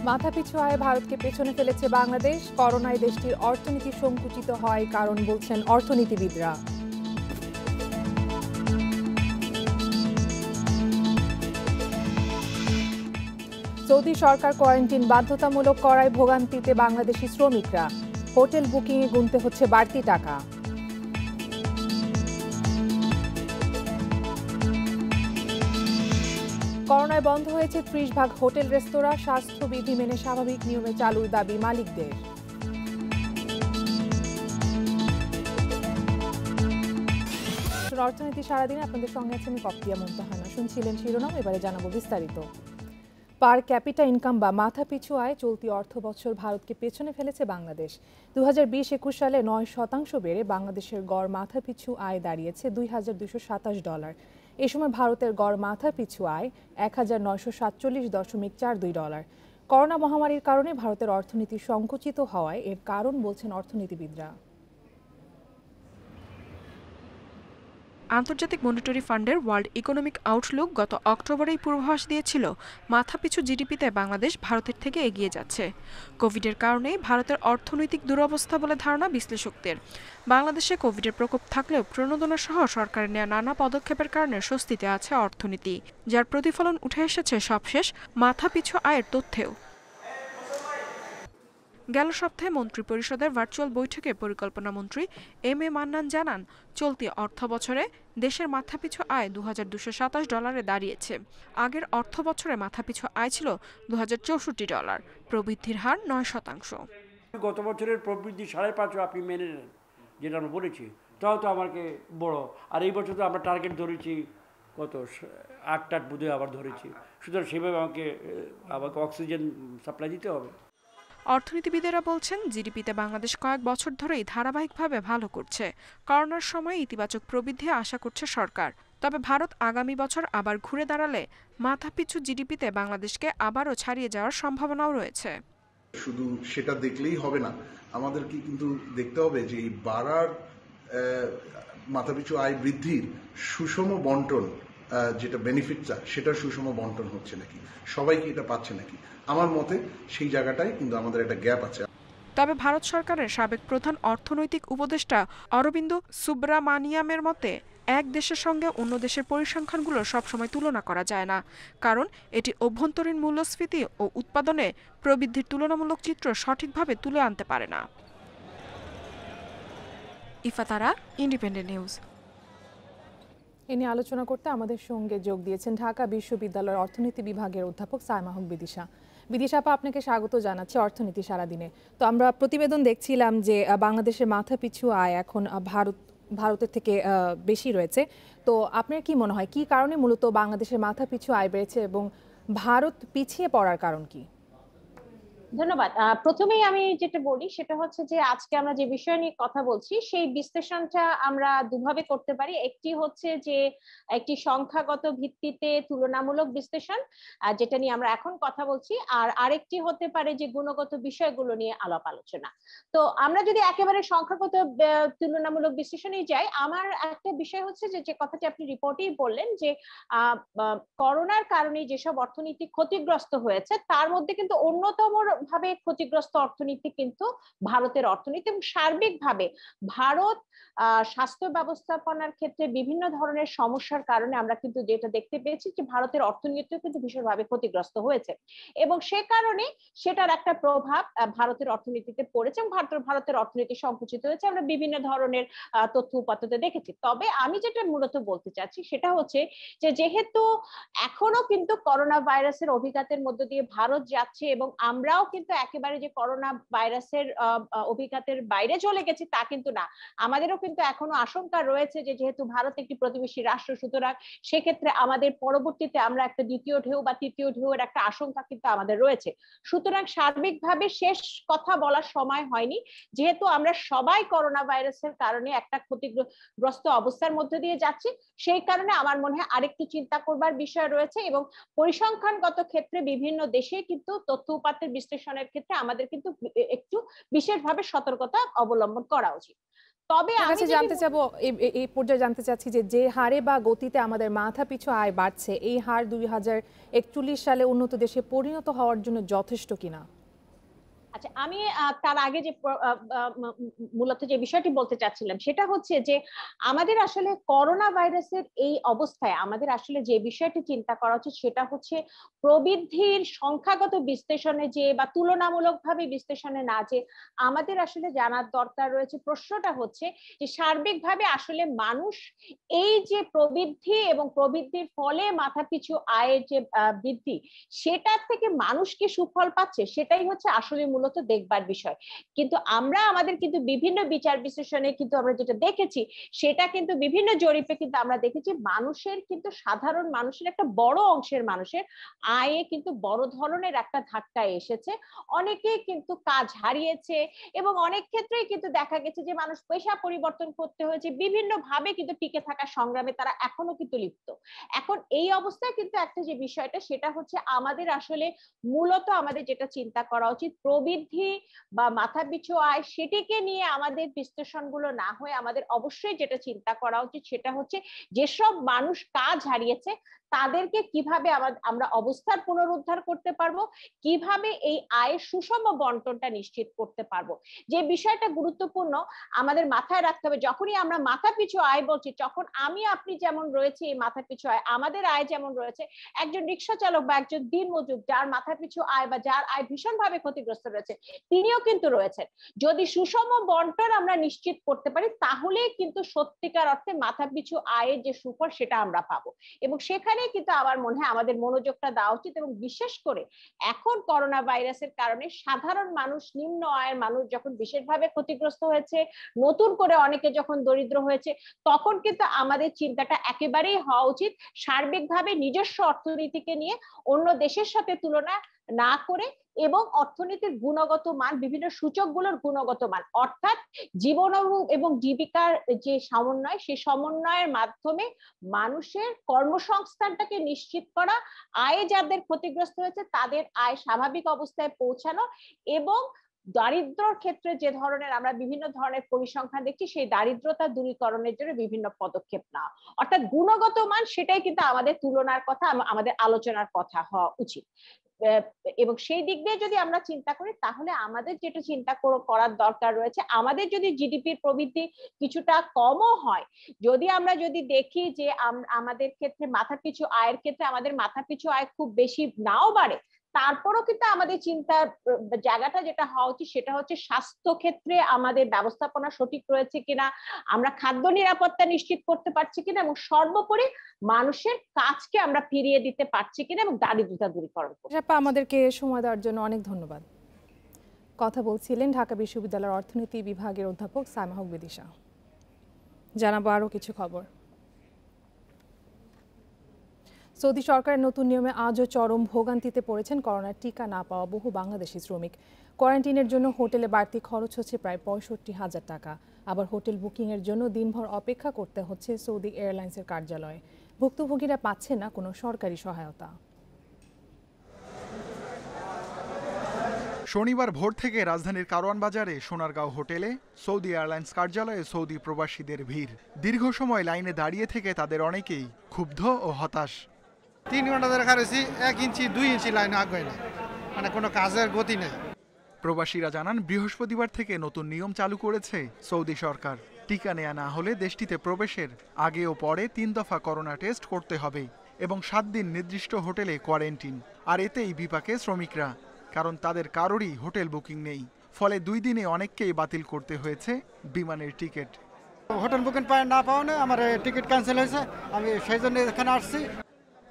মাথাপিছু আয়ে ভারতকে পেছনে ফেলেছে বাংলাদেশ। করোনায় দেশটির অর্থনীতি সংকুচিত হয় কারণ বলছেন অর্থনীতিবিদরা। সৌদি সরকার কোয়ারেন্টিন বাধ্যতামূলক করায় ভোগান্তিতে বাংলাদেশি শ্রমিকরা। হোটেল বুকিংয়ে গুনতে হচ্ছে বাড়তি টাকা। করোনায় বন্ধ হয়েছে 30 ভাগ হোটেল রেস্তোরাঁ। স্বাস্থ্যবিধি মেনে স্বাভাবিক নিয়মে চালুর দাবি মালিকদের। অর্থনীতি সারাদিনে আপনাদের সঙ্গে আছেন কপ্তিয়া মুমতাহানা। শুনছিলেন শিরোনাম, এবারে জানাবো বিস্তারিত। পার ক্যাপিটা ইনকাম বা মাথাপিছু আয় চলতি অর্থ বছর ভারতকে পেছনে ফেলেছে বাংলাদেশ। 2020-21 সালে 9% বেড়ে বাংলাদেশের গড় মাথাপিছু আয় দাঁড়িয়েছে $2,227। এ সময় ভারতের গড় মাথাপিছু আয় $1,947.42। করোনা মহামারীর কারণে ভারতের অর্থনীতি সংকুচিত হওয়ায় এর কারণ বলছেন অর্থনীতিবিদরা। আন্তর্জাতিক মনিটারি ফান্ডের ওয়ার্ল্ড ইকোনমিক আউটলুক গত অক্টোবরেই পূর্বাভাস দিয়েছিল মাথাপিছু জিডিপিতে বাংলাদেশ ভারতের থেকে এগিয়ে যাচ্ছে। কোভিডের কারণেই ভারতের অর্থনৈতিক দুরবস্থা বলে ধারণা বিশ্লেষকদের। বাংলাদেশে কোভিডের প্রকোপ থাকলেও প্রণোদনা সহ সরকারের নেওয়া নানা পদক্ষেপের কারণে স্বস্তিতে আছে অর্থনীতি, যার প্রতিফলন উঠে এসেছে সবশেষ মাথাপিছু আয়ের তথ্যেও। গেল সপ্তাহে মন্ত্রিপরিষদের ভার্চুয়াল বৈঠকে পরিকল্পনা মন্ত্রী এম এ মান্নান জানান, চলতি অর্থ বছরে দেশের মাথাপিছু আয় $2,227 দাঁড়িয়েছে। আগের অর্থ বছরে মাথাপিছু আয় ছিল $2,064। প্রবৃদ্ধির হার 9%। গত বছরের প্রবৃদ্ধি 5.5 আপনি মেনে নেন, যেটা আমরা বলেছি, তাও তো আমাকে বড়। আর এই বছর তো আমরা টার্গেট ধরেছি কত 8 বোধহয় আবার ধরেছি। সুতরাং সেভাবে আমাকে অক্সিজেন সাপ্লাই দিতে হবে। অর্থনীতিবিদেরা বলছেন, জিডিপিতে বাংলাদেশ কয়েক বছর ধরেই ধারাবাহিকভাবে ভালো করছে। করোনার সময় ইতিবাচক প্রবৃদ্ধি আশা করছে সরকার। তবে ভারত আগামী বছর আবার ঘুরে দাঁড়ালে মাথাপিছু জিডিপিতে বাংলাদেশকে আবারও ছাড়িয়ে যাওয়ার সম্ভাবনাও রয়েছে। শুধু সেটা দেখলেই হবে না, আমাদেরকে কিন্তু দেখতে হবে যে এই বাড়ার মাথাপিছু আয় বৃদ্ধির সুষম বন্টন, যেটা বেনিফিটটা সেটার সুষম বন্টন হচ্ছে নাকি, সবাইকে এটা পাচ্ছে নাকি। আমার মতে সেই জায়গাটায় কিন্তু আমাদের একটা গ্যাপ আছে। তবে ভারত সরকারের সাবেক প্রধান অর্থনৈতিক উপদেষ্টা অরবিন্দ সুব্রামানিয়ামের মতে, এক দেশের সঙ্গে অন্য দেশের পরিসংখ্যানগুলো সবসময় তুলনা করা যায় না, কারণ এটি অভ্যন্তরীণ মূল্যস্ফীতি ও উৎপাদনে প্রবৃদ্ধির তুলনামূলক চিত্র সঠিকভাবে তুলে আনতে পারে না। ইফাতারা, ইন্ডিপেন্ডেন্ট নিউজ। এ নিয়ে আলোচনা করতে আমাদের সঙ্গে যোগ দিয়েছেন ঢাকা বিশ্ববিদ্যালয়ের অর্থনীতি বিভাগের অধ্যাপক সাইমা হক বিদিশা। বিদিশা আপা, আপনাকে স্বাগত জানাচ্ছি অর্থনীতি সারাদিনে। তো আমরা প্রতিবেদন দেখছিলাম যে বাংলাদেশের মাথাপিছু আয় এখন ভারতের থেকে বেশি রয়েছে। তো আপনার কি মনে হয়, কি কারণে মূলত বাংলাদেশের মাথাপিছু আয় বেড়েছে এবং ভারত পিছিয়ে পড়ার কারণ কি? ধন্যবাদ। প্রথমেই আমি যেটা বলি সেটা হচ্ছে যে আজকে আমরা যে বিষয় নিয়ে কথা বলছি সেই বিশ্লেষণটা আমরা দুভাবে করতে পারি। একটি হচ্ছে যে একটি সংখ্যাগত ভিত্তিতে তুলনামূলক বিশ্লেষণ, যেটা নিয়ে আমরা এখন কথা বলছি, আর আরেকটি হতে পারে যে গুণগত বিষয়গুলো নিয়ে আলাপ আলোচনা। তো আমরা যদি একেবারে সংখ্যাগত তুলনামূলক বিশ্লেষণেই যাই, আমার একটা বিষয় হচ্ছে যে কথাটি আপনি রিপোর্টেই বললেন যে করোনার কারণে যেসব অর্থনীতি ক্ষতিগ্রস্ত হয়েছে তার মধ্যে কিন্তু অন্যতম ভাবে ক্ষতিগ্রস্ত অর্থনীতি কিন্তু ভারতের অর্থনীতি, এবং সার্বিকভাবে ভারত স্বাস্থ্য ব্যবস্থাপনার ক্ষেত্রে বিভিন্ন ধরনের সমস্যার কারণে আমরা কিন্তু যেটা দেখতে পেয়েছি যে ভারতের অর্থনীতি কিন্তু ভীষণভাবে ক্ষতিগ্রস্ত হয়েছে, এবং সে কারণে সেটার একটা প্রভাব ভারতের অর্থনীতিতে পড়েছে এবং ভারতের অর্থনীতি সংকুচিত হয়েছে। আমরা বিভিন্ন ধরনের তথ্য উপাত্ততে দেখেছি। তবে আমি যেটা মূলত বলতে চাচ্ছি সেটা হচ্ছে যে যেহেতু এখনো কিন্তু করোনা ভাইরাসের অভিঘাতের মধ্য দিয়ে ভারত যাচ্ছে এবং আমরাও কিন্তু একেবারে যে করোনা ভাইরাসের অভিঘাতের বাইরে চলে গেছি তা কিন্তু না, আমাদেরও কিন্তু এখনো আশঙ্কা রয়েছে যে যেহেতু ভারত একটি প্রতিবেশী রাষ্ট্র, সুতরাং সেক্ষেত্রে আমাদের পরবর্তীতে আমরা একটা দ্বিতীয় ঢেউ বা তৃতীয় ঢেউয়ের একটা আশঙ্কা কিন্তু আমাদের রয়েছে। সুতরাং সার্বিকভাবে শেষ কথা বলার সময় হয়নি, যেহেতু আমরা সবাই করোনা ভাইরাসের কারণে একটা ক্ষতিগ্রস্ত অবস্থার মধ্যে দিয়ে যাচ্ছি, সেই কারণে আমার মনে হয় আরেকটু চিন্তা করবার বিষয় রয়েছে, এবং পরিসংখ্যানগত ক্ষেত্রে বিভিন্ন দেশে কিন্তু তথ্য উপাত্তের বিশ্লেষণের ক্ষেত্রে আমাদের কিন্তু একটু বিশেষভাবে সতর্কতা অবলম্বন করা উচিত। তবে আমি জানতে চাবো এই পর্যায়ে জানতে চাচ্ছি যে হারে বা গতিতে আমাদের মাথা পিছু আয় বাড়ছে, এই হার 2041 সালে উন্নত দেশে পরিণত হওয়ার জন্য যথেষ্ট কিনা? আচ্ছা, আমি তার আগে যে মূলত যে বিষয়টি বলতে চাচ্ছিলাম সেটা হচ্ছে যে আমাদের আসলে করোনা ভাইরাসের এই অবস্থায় আমাদের আসলে যে বিষয়টি চিন্তা করা উচিত সেটা হচ্ছে প্রবৃদ্ধির সংখ্যাগত বিশ্লেষণে যে বা তুলনামূলকভাবে বিশ্লেষণে না যে আমাদের আসলে জানার দরকার রয়েছে। প্রশ্নটা হচ্ছে যে সার্বিকভাবে আসলে মানুষ এই যে প্রবৃদ্ধি এবং প্রবৃদ্ধির ফলে মাথাপিছু আয়ের যে বৃদ্ধি সেটার থেকে মানুষ কি সুফল পাচ্ছে, সেটাই হচ্ছে আসলে মূলত দেখবার বিষয়। কিন্তু আমরা আমাদের কিন্তু বিভিন্ন বিচার বিশ্লেষণে কিন্তু আমরা যেটা দেখেছি সেটা কিন্তু বিভিন্ন জরিপে কিন্তু আমরা দেখেছি মানুষের কিন্তু সাধারণ মানুষের একটা বড় অংশের মানুষের আয়ে কিন্তু বড় ধরনের একটা ধাক্কা এসেছে। অনেকে কিন্তু কাজ হারিয়েছে এবং অনেক ক্ষেত্রেই কিন্তু দেখা গেছে যে মানুষ পেশা পরিবর্তন করতে হয়েছে, বিভিন্ন ভাবে কিন্তু টিকে থাকার সংগ্রামে তারা এখনো কিন্তু লিপ্ত। এখন এই অবস্থায় কিন্তু একটা যে বিষয়টা সেটা হচ্ছে আমাদের আসলে মূলত আমাদের যেটা চিন্তা করা উচিত প্রবৃদ্ধি বা মাথাপিছু আয় সেটিকে নিয়ে আমাদের বিশ্লেষণগুলো না হয়ে আমাদের অবশ্যই যেটা চিন্তা করা উচিত সেটা হচ্ছে যেসব মানুষ কাজ হারিয়েছে তাদেরকে কিভাবে আমরা অবস্থার পুনরুদ্ধার করতে পারবো, কিভাবে এই আয়ের সুষম বন্টনটা নিশ্চিত করতে পারবো। যে বিষয়টা গুরুত্বপূর্ণ আমাদের মাথায় রাখতে হবে, যখনই আমরা মাথাপিছু আয় বলছি তখন আমি আপনি যেমন রয়েছে এই মাথাপিছু আয়, আমাদের আয় যেমন রয়েছে একজন রিক্সা চালক বা একজন দিনমজুর যার মাথাপিছু আয় বা যার আয় ভীষণভাবে ক্ষতিগ্রস্ত রয়েছে তিনিও কিন্তু রয়েছেন। যদি সুষম বন্টন আমরা নিশ্চিত করতে পারি তাহলেই কিন্তু সত্যিকার অর্থে মাথাপিছু আয়ের যে সুফল সেটা আমরা পাবো। এবং সেখানে কিন্তু আমার মনে হয় আমাদের মনোযোগটা দেওয়া উচিত। এবং বিশেষ করে এখন করোনা ভাইরাসের কারণে সাধারণ মানুষ, নিম্ন আয়ের মানুষ যখন বিশেষভাবে ক্ষতিগ্রস্ত হয়েছে, নতুন করে অনেকে যখন দরিদ্র হয়েছে, তখন কিন্তু আমাদের চিন্তাটা একেবারেই হওয়া উচিত সার্বিকভাবে নিজস্ব অর্থনীতিকে নিয়ে অন্য দেশের সাথে তুলনা না করে এবং অর্থনীতির গুণগত মান, বিভিন্ন সূচকগুলোর গুণগত মান অর্থাৎ জীবন এবং জীবিকার যে সমন্বয়, সেই সমন্বয়ের মাধ্যমে মানুষের কর্মসংস্থানটাকে নিশ্চিত করা, আয়ে যাদের ক্ষতিগ্রস্ত হয়েছে তাদের আয় স্বাভাবিক অবস্থায় পৌঁছানো এবং দারিদ্র্যের ক্ষেত্রে যে ধরনের আমরা বিভিন্ন ধরনের পরিসংখ্যান দেখছি সেই দারিদ্রতা দূরীকরণের জন্য বিভিন্ন পদক্ষেপ নেওয়া, অর্থাৎ গুণগত মান সেটাই কিন্তু আমাদের তুলনার কথা, আমাদের আলোচনার কথা হওয়া উচিত। এবং সেই দিক দিয়ে যদি আমরা চিন্তা করি তাহলে আমাদের যেটা চিন্তা করার দরকার রয়েছে, আমাদের যদি জিডিপির প্রবৃদ্ধি কিছুটা কমও হয়, আমরা যদি দেখি যে আমাদের ক্ষেত্রে মাথাপিছু আয়ের ক্ষেত্রে আমাদের মাথাপিছু আয় খুব বেশি নাও বাড়ে, তারপরও কিন্তু আমাদের চিন্তার জায়গাটা যেটা হওয়া উচিত সেটা হচ্ছে স্বাস্থ্য ক্ষেত্রে আমাদের ব্যবস্থাপনা সঠিক রয়েছে কিনা, আমরা খাদ্য নিরাপত্তা নিশ্চিত করতে পারছি কিনা এবং সর্বোপরি মানুষের কাজকে আমরা ফিরিয়ে দিতে পারছি কিনা এবং দারিদ্রতা দূরীকরণ করতে। আমাদেরকে সময় দেওয়ার জন্য অনেক ধন্যবাদ। কথা বলছিলেন ঢাকা বিশ্ববিদ্যালয়ের অর্থনীতি বিভাগের অধ্যাপক সাইমা হক বিদিশা। জানাবো আরো কিছু খবর। সৌদি সরকারের নতুন নিয়মে আজও চরম ভোগান্তিতে পড়েছেন করোনার টিকা না পাওয়া বহু বাংলাদেশি শ্রমিক। কোয়ারেন্টিনের জন্য হোটেলে বাড়তি খরচ হচ্ছে প্রায় ৬৫,০০০ টাকা। আবার হোটেল বুকিংয়ের জন্য দিনভর অপেক্ষা করতে হচ্ছে সৌদি এয়ারলাইন্সের কার্যালয়ে। ভুক্তভোগীরা পাচ্ছেন না কোনো সরকারি সহায়তা। শনিবার ভোর থেকে রাজধানীর কারওয়ান বাজারে সোনারগাঁও হোটেলে সৌদি এয়ারলাইন্স কার্যালয়ে সৌদি প্রবাসীদের ভিড়। দীর্ঘ সময় লাইনে দাঁড়িয়ে থেকে তাদের অনেকেই ক্ষুব্ধ ও হতাশ। 3 ঘন্টা ধরে খারেছি, 1 ইঞ্চি 2 ইঞ্চি লাইন আগে না, মানে কোনো কাজের গতি নেই। প্রবাসীরা জানান বৃহস্পতিবার থেকে নতুন নিয়ম চালু করেছে সৌদি সরকার। টিকা নেওয়া না হলে দেশটিতে প্রবেশের আগে ও পরে 3 দফা করোনা টেস্ট করতে হবে এবং 7 দিন নির্দিষ্ট হোটেলে কোয়ারেন্টিন। আর এতেই বিপাকে শ্রমিকরা, কারণ তাদের কারোরই হোটেল বুকিং নেই। ফলে 2 দিনে অনেককেই বাতিল করতে হয়েছে বিমানের টিকিট। হোটেল বুকিং না পাওয়া আমার টিকিট ক্যান্সেল হয়েছে, আমি সেই জন্য এখানে আসছি।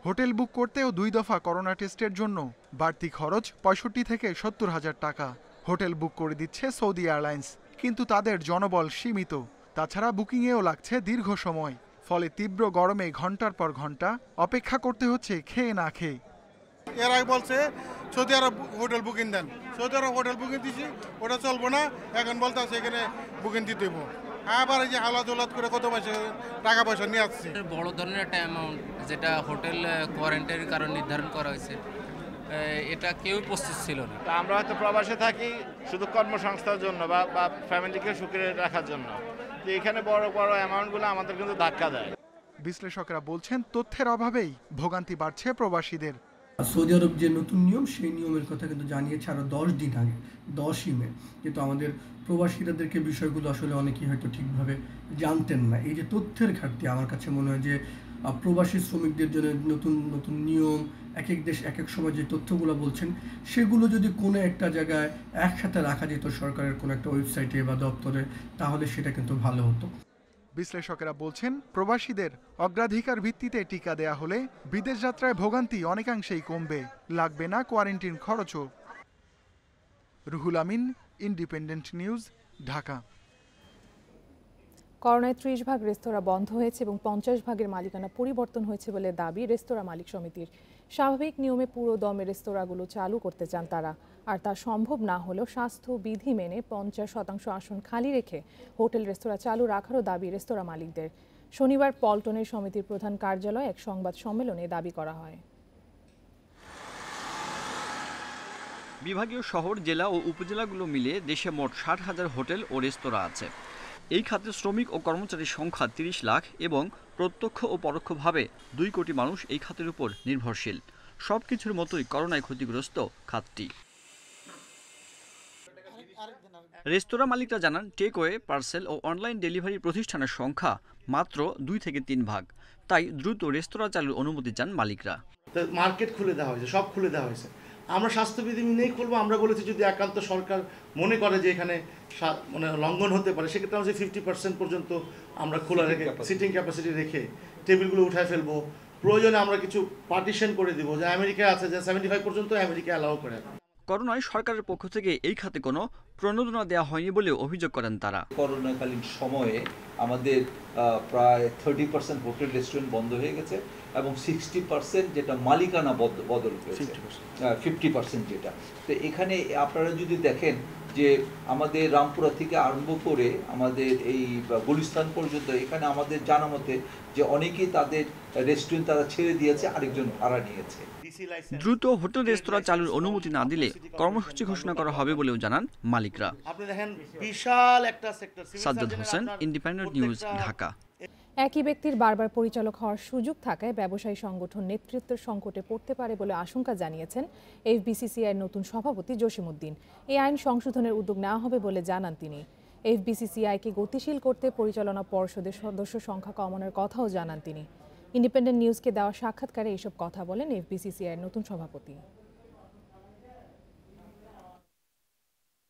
হোটেল বুক করতেও 2 দফা করোনা টেস্টের জন্য বাড়তি খরচ 65 থেকে 70,000 টাকা। হোটেল বুক করে দিচ্ছে সৌদি এয়ারলাইন্স, কিন্তু তাদের জনবল সীমিত। তাছাড়া বুকিংয়েও লাগছে দীর্ঘ সময়। ফলে তীব্র গরমে ঘন্টার পর ঘন্টা অপেক্ষা করতে হচ্ছে খেয়ে না খেয়ে। এর আগে বলছে সৌদি আরব হোটেল বুকিং দেন, সৌদি আরব হোটেল বুকিং দিছি, ওটা চলবো না। এখন বলতে আছে এখানে বুকিং দিতে দেবো। আবার এই যে হালাত উলাত করে কত মাসে টাকা পয়সা নিয়ে আসছি। বড় ধরনের একটা অ্যামাউন্ট যেটা হোটেল কোয়ারেন্টাইনের কারণে নির্ধারণ করা হয়েছে, এটা কেউ প্রস্তুত ছিল না। আমরা হয়তো প্রবাসে থাকি শুধু কর্মসংস্থানের জন্য বা ফ্যামিলিকে সুখে রাখার জন্য, তো এখানে বড় বড় অ্যামাউন্টগুলো আমাদের কিন্তু ধাক্কা দেয়। বিশ্লেষকরা বলছেন তথ্যের অভাবেই ভোগান্তি বাড়ছে প্রবাসীদের। সৌদি আরব যে নতুন নিয়ম সেই নিয়মের কথা কিন্তু জানিয়েছে আরো 10 দিন আগে, 10ই মে। কিন্তু আমাদের প্রবাসীদেরকে বিষয়গুলো আসলে অনেকেই হয়তো ঠিকভাবে জানতেন না। এই যে তথ্যের ঘাটতি, আমার কাছে মনে হয় যে প্রবাসী শ্রমিকদের জন্য নতুন নতুন নিয়ম, এক এক দেশ এক এক সময় যে তথ্যগুলো বলছেন সেগুলো যদি কোনো একটা জায়গায় একসাথে রাখা যেত সরকারের কোনো একটা ওয়েবসাইটে বা দপ্তরে, তাহলে সেটা কিন্তু ভালো হতো। বিশ্লেষকেরা বলছেন প্রবাসীদের অগ্রাধিকার ভিত্তিতে টিকা দেয়া হলে বিদেশ যাত্রায় ভোগান্তি অনেকাংশেই কমবে, লাগবে না কোয়ারেন্টিন খরচও। Ruhul Amin, independent news, Dhaka. করোনায় 30 ভাগ রেস্তোরাঁ বন্ধ হয়েছে এবং 50 ভাগের মালিকানা পরিবর্তন হয়েছে বলে দাবি রেস্তোরাঁ মালিক সমিতির। স্বাভাবিক নিয়মে পুরো দমে রেস্তোরাঁগুলো চালু করতে চান তারা, আর তা সম্ভব না হলেও স্বাস্থ্য বিধি মেনে 50% আসন খালি রেখে হোটেল রেস্তোরাঁ চালু রাখারও দাবি রেস্তোরাঁ মালিকদের। শনিবার পল্টনের সমিতির প্রধান কার্যালয়ে এক সংবাদ সম্মেলনে দাবি করা হয়। বিভাগীয় শহর, জেলা ও উপজেলাগুলো মিলিয়ে দেশে মোট 60,000 হোটেল ও রেস্তোরাঁ আছে। এই খাতে শ্রমিক ও কর্মচারীর সংখ্যা 30 লাখ এবং প্রত্যক্ষ ও পরোক্ষভাবে 2 কোটি মানুষ এই খাতের উপর নির্ভরশীল। সবকিছুর মতোই করোনায় ক্ষতিগ্রস্ত খাতটি। রেস্তোরাঁ মালিকরা জানান টেকওয়ে, পার্সেল ও অনলাইন ডেলিভারি প্রতিষ্ঠানের সংখ্যা মাত্র 2 থেকে 3 ভাগ। তাই দ্রুত রেস্তোরাঁ চালুর অনুমতি চান মালিকরা। মার্কেট খুলে দেওয়া হয়েছে, সব খুলে দেওয়া হয়েছে। আমরা স্বাস্থ্যবিধি মেনেই খুলবো। আমরা বলেছি যদি একান্ত সরকার মনে করে যে এখানে মানে লঙ্ঘন হতে পারে, সেক্ষেত্রে আমরা 50% পর্যন্ত আমরা খোলা রেখে সিটিং ক্যাপাসিটি রেখে টেবিলগুলো উঠায় ফেলবো। প্রয়োজনে আমরা কিছু পার্টিশন করে দিব, যে আমেরিকায় আছে যে 75 পর্যন্ত আমেরিকা অ্যালাউ করে। করোনায় সরকারের পক্ষ থেকে এই খাতে কোনো প্রণোদনা দেওয়া হয়নি বলে অভিযোগ করেন তারা। করোনাকালীন সময়ে আমাদের প্রায় 30% হোটেল রেস্টুরেন্ট বন্ধ হয়ে গেছে এবং 60% যেটা মালিকানা বদল হয়েছে, 50% যেটা। তো এখানে আপনারা যদি দেখেন যে আমাদের রামপুরা থেকে আরম্ভ করে আমাদের এই গুলিস্তান পর্যন্ত, এখানে আমাদের জানা মতে যে অনেকেই তাদের রেস্টুরেন্ট তারা ছেড়ে দিয়েছে, আরেকজন ভাড়া নিয়েছে। দ্রুত হোটেল রেস্তোরাঁ চালুর অনুমতি না দিলে কর্মসূচি ঘোষণা করা হবে বলেও জানান মালিকরা। আপনি দেখেন বিশাল একটা sector. Sajjad Hossain, independent news, Dhaka. একই ব্যক্তির বারবার পরিচালক হওয়ার সুযোগ থাকায় ব্যবসায়ী সংগঠন নেতৃত্বের সংকটে পড়তে পারে বলে আশঙ্কা জানিয়েছেন এফবিসিসিআইয়ের নতুন সভাপতি জসিমউদ্দিন। এই আইন সংশোধনের উদ্যোগ নেওয়া হবে বলে জানান তিনি। এফবিসিসিআইকে গতিশীল করতে পরিচালনা পর্ষদের সদস্য সংখ্যা কমানোর কথাও জানান তিনি। ইন্ডিপেন্ডেন্ট নিউজকে দেওয়া সাক্ষাৎকারে এসব কথা বলেন এফবিসিসিআইয়ের নতুন সভাপতি।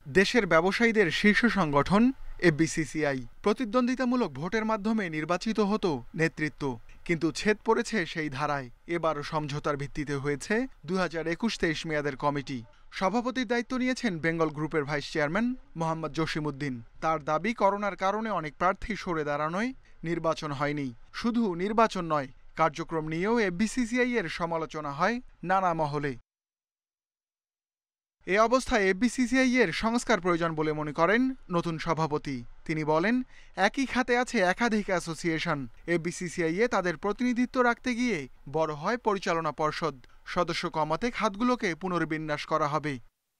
দেশের ব্যবসায়ীদের শীর্ষ সংগঠন এফবিসিসিআই প্রতিদ্বন্দ্বিতামূলক ভোটের মাধ্যমে নির্বাচিত হতো নেতৃত্ব, কিন্তু ছেদ পড়েছে সেই ধারায়। এবারও সমঝোতার ভিত্তিতে হয়েছে 2021-23 মেয়াদের কমিটি। সভাপতির দায়িত্ব নিয়েছেন বেঙ্গল গ্রুপের ভাইস চেয়ারম্যান মোহাম্মদ জসিমউদ্দিন। তার দাবি করোনার কারণে অনেক প্রার্থী সরে দাঁড়ানোয় নির্বাচন হয়নি। শুধু নির্বাচন নয়, কার্যক্রম নিয়েও এফবিসিসিআই এর সমালোচনা হয় নানা মহলে। এ অবস্থায় এফবিসিসিআই এর সংস্কার প্রয়োজন বলে মনে করেন নতুন সভাপতি। তিনি বলেন, একই খাতে আছে একাধিক অ্যাসোসিয়েশন। এফবিসিসিআই এ তাদের প্রতিনিধিত্ব রাখতে গিয়ে বড় হয় পরিচালনা পর্ষদ। সদস্য কমাতে খাতগুলোকে পুনর্বিন্যাস করা হবে।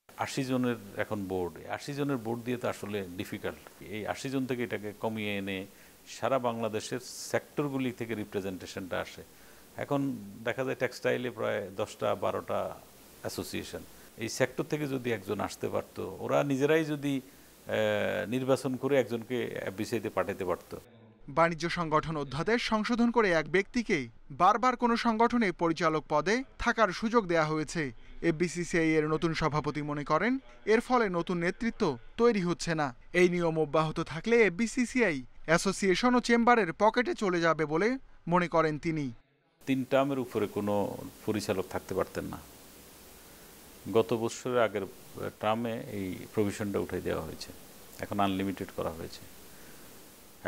80 জনের এখন বোর্ড, 80 জনের বোর্ড দিয়ে তো আসলে ডিফিকাল্ট। এই 80 জন থেকে এটাকে কমিয়ে এনে সারা বাংলাদেশের সেক্টরগুলি থেকে রিপ্রেজেন্টেশনটা আসে। এখন দেখা যায় টেক্সটাইলে প্রায় 10-12টা অ্যাসোসিয়েশন। এই সেক্টর থেকে যদি একজন আসতে পারতো, ওরা নিজেরাই যদি নির্বাচন করে একজনকে এফবিসিআইতে পাঠাতে পারত। বাণিজ্য সংগঠন অধ্যাদেশ সংশোধন করে এক ব্যক্তিকে বারবার কোনো সংগঠনে পরিচালক পদে থাকার সুযোগ দেয়া হয়েছে। এফবিসিসিআই এর নতুন সভাপতি মনে করেন এর ফলে নতুন নেতৃত্ব তৈরি হচ্ছে না। এই নিয়ম অব্যাহত থাকলে এফবিসিসিআই অ্যাসোসিয়েশন ও চেম্বারের পকেটে চলে যাবে বলে মনে করেন তিনি। 3 টার্মের উপরে কোনো পরিচালক থাকতে পারতেন না। গত বছরের আগের টার্মে এই প্রভিশনটা উঠে দেওয়া হয়েছে, এখন আনলিমিটেড করা হয়েছে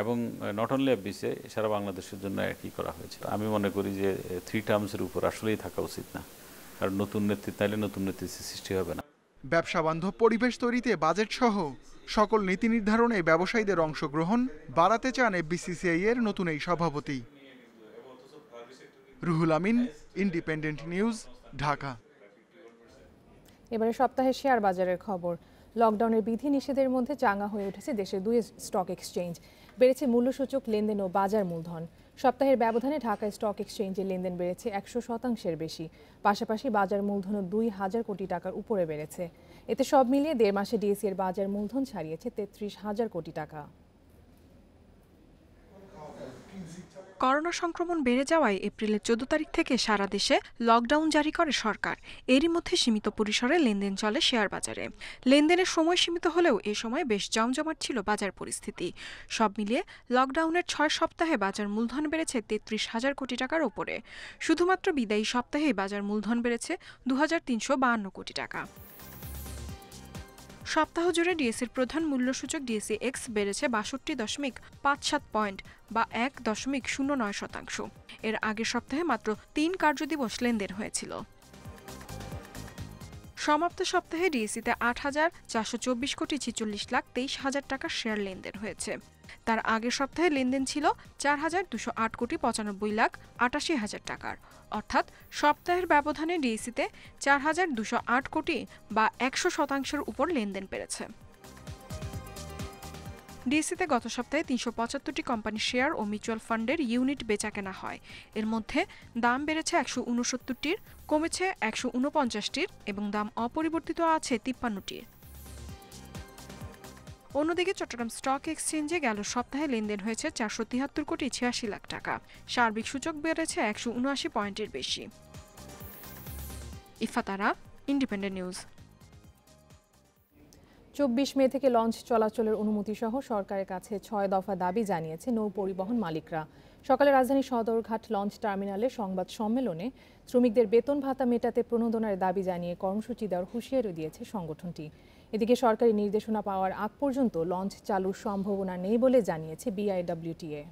এবং নট অনলি এফবিসিআই, সারা বাংলাদেশের জন্য একই করা হয়েছে। আমি মনে করি যে 3 টার্মসের উপর আসলেই থাকা উচিত না, কারণ নতুন নেতৃত্ব নাইলে নতুন নেতৃত্বের সৃষ্টি হবে না। ব্যবসা বান্ধব পরিবেশ তৈরিতে বাজেট সহ সকল নীতি নির্ধারণে ব্যবসায়ীদের অংশগ্রহণ বাড়াতে চান এফবিসিসিআই এর নতুন এই সভাপতি। Ruhul Amin, independent news, Dhaka. এবারে সপ্তাহের শেয়ার বাজারের খবর। লকডাউনের বিধি নিষেধের মধ্যে চাঙ্গা হয়ে উঠেছে দেশের 2 স্টক এক্সচেঞ্জ। বেড়েছে মূল্যসূচক লেনদেন ও বাজার মূলধন। সপ্তাহের ব্যবধানে ঢাকা স্টক এক্সচেঞ্জে লেনদেন বেড়েছে 100%-এর বেশি। পাশাপাশি বাজার মূলধনও 2000 কোটি টাকার উপরে বেড়েছে। এতে সব মিলিয়ে 1.5 মাসে ডিএসই এর বাজার মূলধন ছাড়িয়েছে 33,000 কোটি টাকা। করোনা সংক্রমণ বেড়ে যাওয়ায় এপ্রিলের 14 তারিখ থেকে সারা দেশে লকডাউন জারি করে সরকার। এরই মধ্যে সীমিত পরিসরে লেনদেন চলে শেয়ার বাজারে। লেনদেনের সময় সীমিত হলেও এ সময় বেশ জমজমাট ছিল বাজার পরিস্থিতি। সব মিলিয়ে লকডাউনের 6 সপ্তাহে বাজার মূলধন বেড়েছে 33,000 কোটি টাকার ওপরে। শুধুমাত্র বিদায়ী সপ্তাহে বাজার মূলধন বেড়েছে 2,352 কোটি টাকা। সপ্তাহ জুড়ে ডিএসইর প্রধান মূল্যসূচক ডিএসই এক্স বেড়েছে 62.57 পয়েন্ট বা 1.09%। এর আগের সপ্তাহে মাত্র 3 কার্যদিবস লেনদেন হয়েছিল। সমাপ্ত সপ্তাহে ডিএসইতে 8,424 কোটি 46,23,000 টাকার শেয়ার লেনদেন হয়েছে। তার আগের সপ্তাহে লেনদেন ছিল 4,208 কোটি 95,88,000 টাকার, অর্থাৎ সপ্তাহের ব্যবধানে ডিএসইতে 4,208 কোটি বা 100%-এর উপর লেনদেন বেড়েছে। ডিএসইতে গত সপ্তাহে 375টি কোম্পানির শেয়ার ও মিউচুয়াল ফান্ডের ইউনিট বেচাকেনা হয়। এর মধ্যে দাম বেড়েছে 169টির, কমেছে 149টির এবং দাম অপরিবর্তিত আছে 53টির। অন্যদিকে চট্টগ্রাম স্টক এক্সচেঞ্জে গেল সপ্তাহে লেনদেন হয়েছে 473 কোটি 86 লাখ টাকা। সার্বিক সূচক বেড়েছে 179 পয়েন্টের বেশি। ইফাতারা, ইন্ডিপেন্ডেন্ট নিউজ। 24 মে থেকে লঞ্চ চলাচলের অনুমতি সহ সরকারের কাছে 6 দফা দাবি জানিয়েছে নৌ পরিবহন মালিকরা। সকালে রাজধানী সদরঘাট লঞ্চ টার্মিনালে সংবাদ সম্মেলনে শ্রমিকদের বেতন ভাতা মেটাতে প্রণোদনার দাবি জানিয়ে কর্মসূচি দেওয়ার হুঁশিয়ারি দিয়েছে সংগঠনটি। এদিকে সরকারি নির্দেশনা পাওয়ার আগ পর্যন্ত লঞ্চ চালুর সম্ভাবনা নেই বলে জানিয়েছে বিআইডব্লিউটিএ।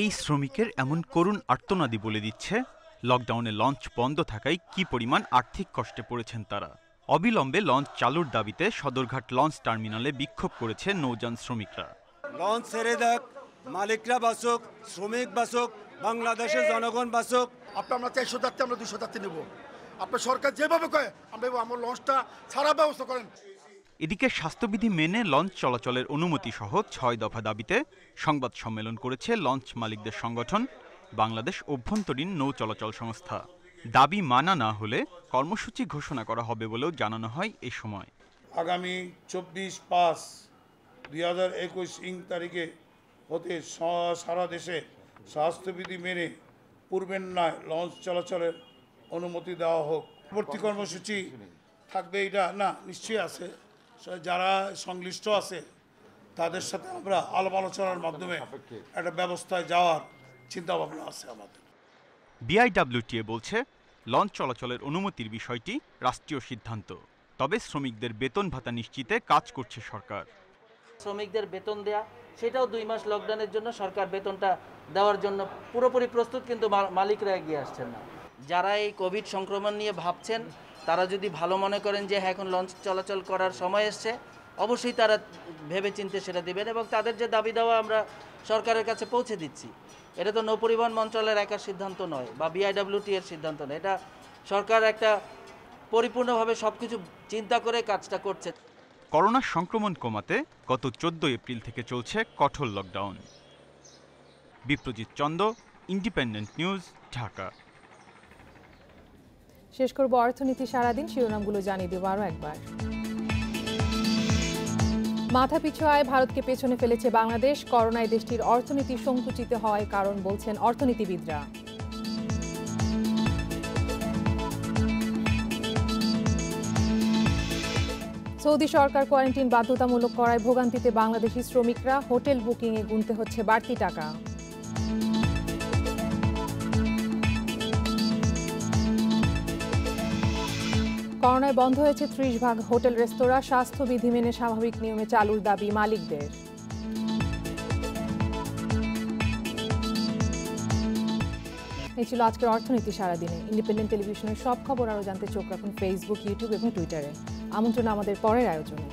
এই শ্রমিকের এমন করুণ আর্তনাদি বলে দিচ্ছে লকডাউনে লঞ্চ বন্ধ থাকায় কি পরিমাণ আর্থিক কষ্টে পড়েছেন তারা। অবিলম্বে লঞ্চ চালুর দাবিতে সদরঘাট লঞ্চ টার্মিনালে বিক্ষোভ করেছে নৌযান শ্রমিকরা। লঞ্চ ছেড়ে দেখ, মালিকরা বাসুক, শ্রমিক বাসুক, বাংলাদেশের জনগণ বাসুক। আমরা 400 যাত্রী, আমরা 200 যাত্রী নেব। আপনার সরকার যেভাবে কয় আমরা আমার লঞ্চটা ছাড়া ব্যবস্থা করেন। এদিকে স্বাস্থ্যবিধি মেনে লঞ্চ চলাচলের অনুমতি সহ 6 দফা দাবিতে সংবাদ সম্মেলন করেছে লঞ্চ মালিকদের সংগঠন বাংলাদেশ অভ্যন্তরীণ নৌ চলাচল সংস্থা। দাবি মানা না হলে কর্মসূচি ঘোষণা করা হবে বলেও জানানো হয় এই সময়। আগামী 24/5/2021 তারিখে হতে সারা দেশে স্বাস্থ্যবিধি মেনে পূর্বের ন্যায় লঞ্চ চলাচলের অনুমতি দেওয়া হোক। পরবর্তী কর্মসূচি থাকবে এটা না নিশ্চয়ই আছে, যারা সংশ্লিষ্ট আছে তাদের সাথে আমরা আলাপ আলোচনার মাধ্যমে একটা ব্যবস্থায় যাওয়ার চিন্তা ভাবনা আছে আমাদের। বিআইডব্লিউটিএ বলছে লঞ্চ চলাচলের অনুমতির বিষয়টি রাষ্ট্রীয় সিদ্ধান্ত, তবে শ্রমিকদের বেতন ভাতা নিশ্চিতে কাজ করছে সরকার। শ্রমিকদের বেতন দেয়া সেটাও 2 মাস লকডাউনের জন্য সরকার বেতনটা দেওয়ার জন্য পুরোপুরি প্রস্তুত, কিন্তু মালিকরা এগিয়ে আসছেন না। যারা এই কোভিড সংক্রমণ নিয়ে ভাবছেন তারা যদি ভালো মনে করেন যে হ্যাঁ এখন লঞ্চ চলাচল করার সময় এসছে, অবশ্যই তারা ভেবে চিন্তে সেটা দেবেন এবং তাদের যে দাবি দেওয়া আমরা সরকারের কাছে পৌঁছে দিচ্ছি। এটা তো নৌ পরিবহন মন্ত্রণালয়ের একার সিদ্ধান্ত নয় বা বিআইডব্লিউটি এর সিদ্ধান্ত নয়, এটা সরকার একটা পরিপূর্ণভাবে সবকিছু চিন্তা করে কাজটা করছে। করোনা সংক্রমণ কমাতে গত 14 এপ্রিল থেকে চলছে কঠোর lockdown. Biprajit Chanda, independent news, Dhaka. শেষ করব অর্থনীতি সারাদিন, শিরোনামগুলো জানিয়ে দেব আরও একবার। মাথাপিছু আয় ভারতকে পেছনে ফেলেছে বাংলাদেশ, করোনায় দেশটির অর্থনীতি সংকুচিত হওয়ার কারণ বলছেন অর্থনীতিবিদরা। সৌদি সরকার কোয়ারেন্টিন বাধ্যতামূলক করায় ভোগান্তিতে বাংলাদেশি শ্রমিকরা, হোটেল বুকিংয়ে গুনতে হচ্ছে বাড়তি টাকা। করোনায় বন্ধ হয়েছে 30 ভাগ হোটেল রেস্তোরাঁ, স্বাস্থ্যবিধি মেনে স্বাভাবিক নিয়মে চালুর দাবি মালিকদের। এই ছিল আজকের অর্থনীতি সারাদিনে। ইন্ডিপেন্ডেন্ট টেলিভিশনের সব খবর আরও জানতে চোখ রাখুন ফেসবুক, ইউটিউব এবং টুইটারে। আমন্ত্রণ আমাদের পরের আয়োজনে।